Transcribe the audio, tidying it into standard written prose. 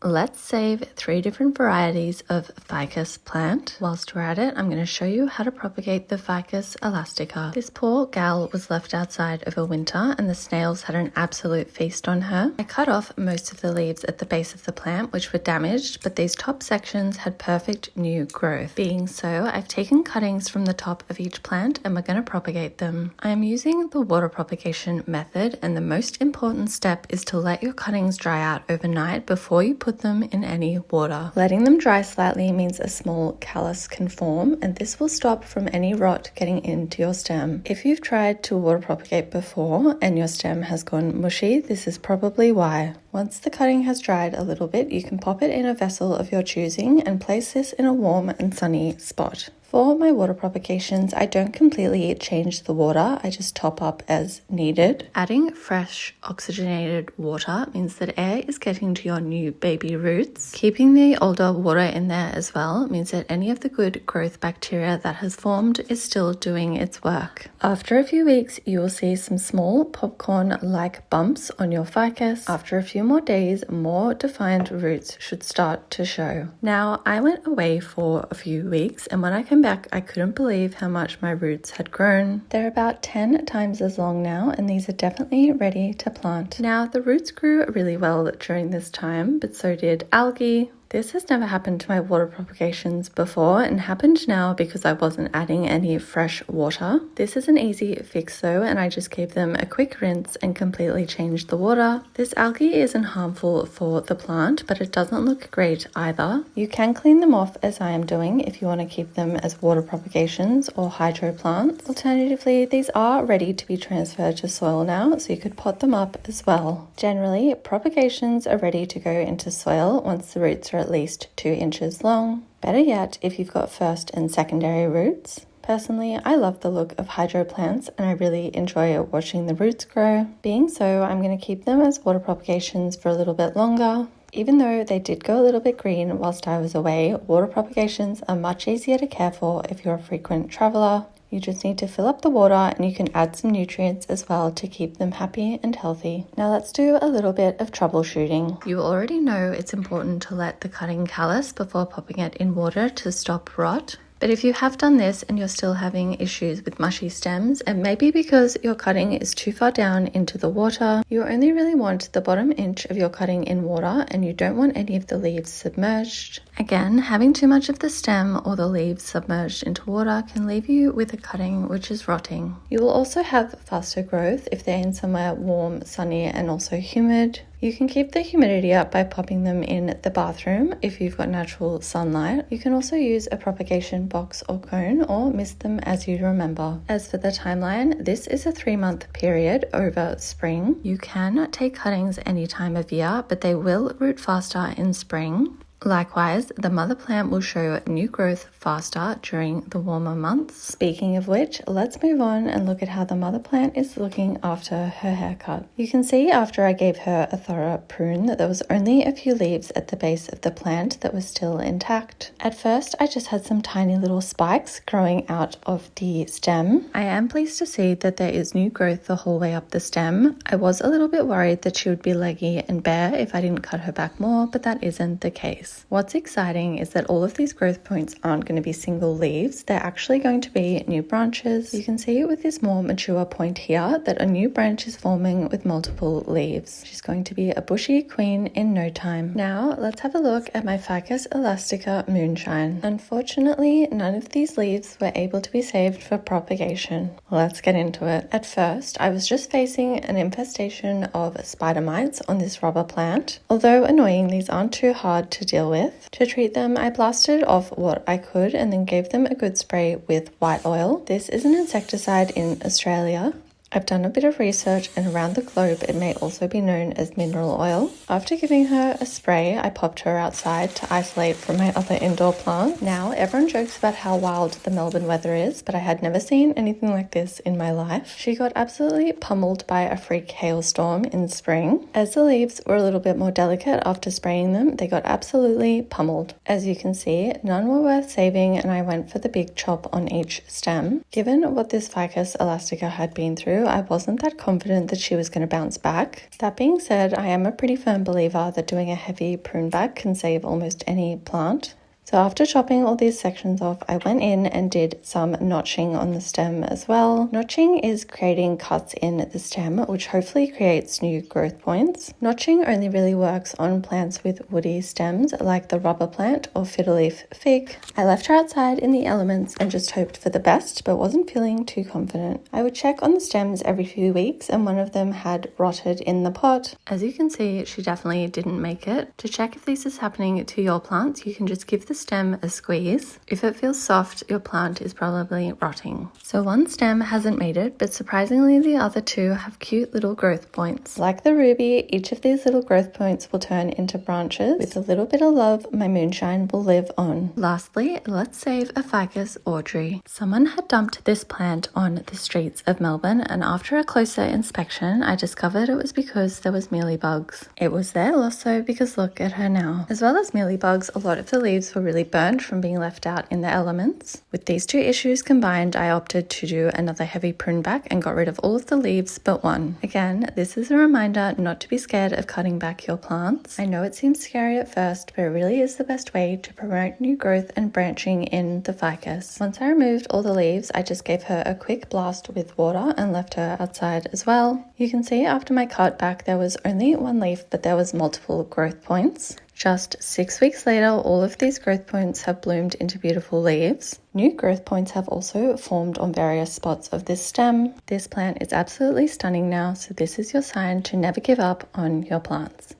Let's save 3 different varieties of ficus plant. Whilst we're at it, I'm going to show you how to propagate the Ficus Elastica. This poor gal was left outside over winter and the snails had an absolute feast on her. I cut off most of the leaves at the base of the plant which were damaged, but these top sections had perfect new growth. Being so, I've taken cuttings from the top of each plant and we're going to propagate them. I am using the water propagation method, and the most important step is to let your cuttings dry out overnight before you put them in any water. Letting them dry slightly means a small callus can form, and this will stop from any rot getting into your stem. If you've tried to water propagate before and your stem has gone mushy, this is probably why. Once the cutting has dried a little bit, you can pop it in a vessel of your choosing and place this in a warm and sunny spot. For my water propagations, I don't completely change the water, I just top up as needed. Adding fresh oxygenated water means that air is getting to your new baby roots. Keeping the older water in there as well means that any of the good growth bacteria that has formed is still doing its work. After a few weeks, you will see some small popcorn-like bumps on your ficus. After a few more days, more defined roots should start to show. Now, I went away for a few weeks, and when I came back, I couldn't believe how much my roots had grown. They're about 10 times as long now, and these are definitely ready to plant. Now, the roots grew really well during this time, but so did algae. This has never happened to my water propagations before and happened now because I wasn't adding any fresh water. This is an easy fix though, and I just gave them a quick rinse and completely changed the water. This algae isn't harmful for the plant, but it doesn't look great either. You can clean them off as I am doing if you want to keep them as water propagations or hydro plants. Alternatively, these are ready to be transferred to soil now, so you could pot them up as well. Generally, propagations are ready to go into soil once the roots are at least 2 inches long. Better yet, if you've got first and secondary roots. Personally, I love the look of hydro plants and I really enjoy watching the roots grow. Being so, I'm going to keep them as water propagations for a little bit longer. Even though they did go a little bit green whilst I was away, water propagations are much easier to care for if you're a frequent traveler. You just need to fill up the water and you can add some nutrients as well to keep them happy and healthy. Now let's do a little bit of troubleshooting. You already know it's important to let the cutting callus before popping it in water to stop rot. But if you have done this and you're still having issues with mushy stems, it may be because your cutting is too far down into the water. You only really want the bottom inch of your cutting in water and you don't want any of the leaves submerged. Again, having too much of the stem or the leaves submerged into water can leave you with a cutting which is rotting. You will also have faster growth if they're in somewhere warm, sunny and also humid. You can keep the humidity up by popping them in the bathroom if you've got natural sunlight. You can also use a propagation box or cone or mist them as you remember. As for the timeline, this is a 3-month period over spring. You can take cuttings any time of year, but they will root faster in spring. Likewise, the mother plant will show new growth faster during the warmer months. Speaking of which, let's move on and look at how the mother plant is looking after her haircut. You can see after I gave her a thorough prune that there was only a few leaves at the base of the plant that were still intact. At first, I just had some tiny little spikes growing out of the stem. I am pleased to see that there is new growth the whole way up the stem. I was a little bit worried that she would be leggy and bare if I didn't cut her back more, but that isn't the case. What's exciting is that all of these growth points aren't going to be single leaves, they're actually going to be new branches. You can see with this more mature point here that a new branch is forming with multiple leaves. She's going to be a bushy queen in no time. Now let's have a look at my Ficus Elastica Moonshine. Unfortunately, none of these leaves were able to be saved for propagation. Let's get into it. At first, I was just facing an infestation of spider mites on this rubber plant. Although annoying, these aren't too hard to deal with. To treat them, I blasted off what I could and then gave them a good spray with white oil. This is an insecticide in Australia. I've done a bit of research and around the globe it may also be known as mineral oil. After giving her a spray, I popped her outside to isolate from my other indoor plants. Now, everyone jokes about how wild the Melbourne weather is, but I had never seen anything like this in my life. She got absolutely pummeled by a freak hailstorm in spring. As the leaves were a little bit more delicate after spraying them, they got absolutely pummeled. As you can see, none were worth saving and I went for the big chop on each stem. Given what this Ficus Elastica had been through, through, I wasn't that confident that she was going to bounce back. That being said, I am a pretty firm believer that doing a heavy prune back can save almost any plant. So after chopping all these sections off, I went in and did some notching on the stem as well. Notching is creating cuts in the stem, which hopefully creates new growth points. Notching only really works on plants with woody stems like the rubber plant or fiddle-leaf fig. I left her outside in the elements and just hoped for the best, but wasn't feeling too confident. I would check on the stems every few weeks, and one of them had rotted in the pot. As you can see, she definitely didn't make it. To check if this is happening to your plants, you can just give the stem a squeeze. If it feels soft, your plant is probably rotting. So one stem hasn't made it, but surprisingly the other two have cute little growth points. Like the ruby, each of these little growth points will turn into branches. With a little bit of love, my moonshine will live on. Lastly, let's save a Ficus Audrey. Someone had dumped this plant on the streets of Melbourne, and after a closer inspection, I discovered it was because there was mealy bugs. It was their loss though, because look at her now. As well as mealy bugs, a lot of the leaves were really burnt from being left out in the elements. With these two issues combined, I opted to do another heavy prune back and got rid of all of the leaves but one. Again, this is a reminder not to be scared of cutting back your plants. I know it seems scary at first, but it really is the best way to promote new growth and branching in the ficus. Once I removed all the leaves, I just gave her a quick blast with water and left her outside as well. You can see after my cut back there was only one leaf, but there was multiple growth points. Just 6 weeks later, all of these growth points have bloomed into beautiful leaves. New growth points have also formed on various spots of this stem. This plant is absolutely stunning now, so this is your sign to never give up on your plants.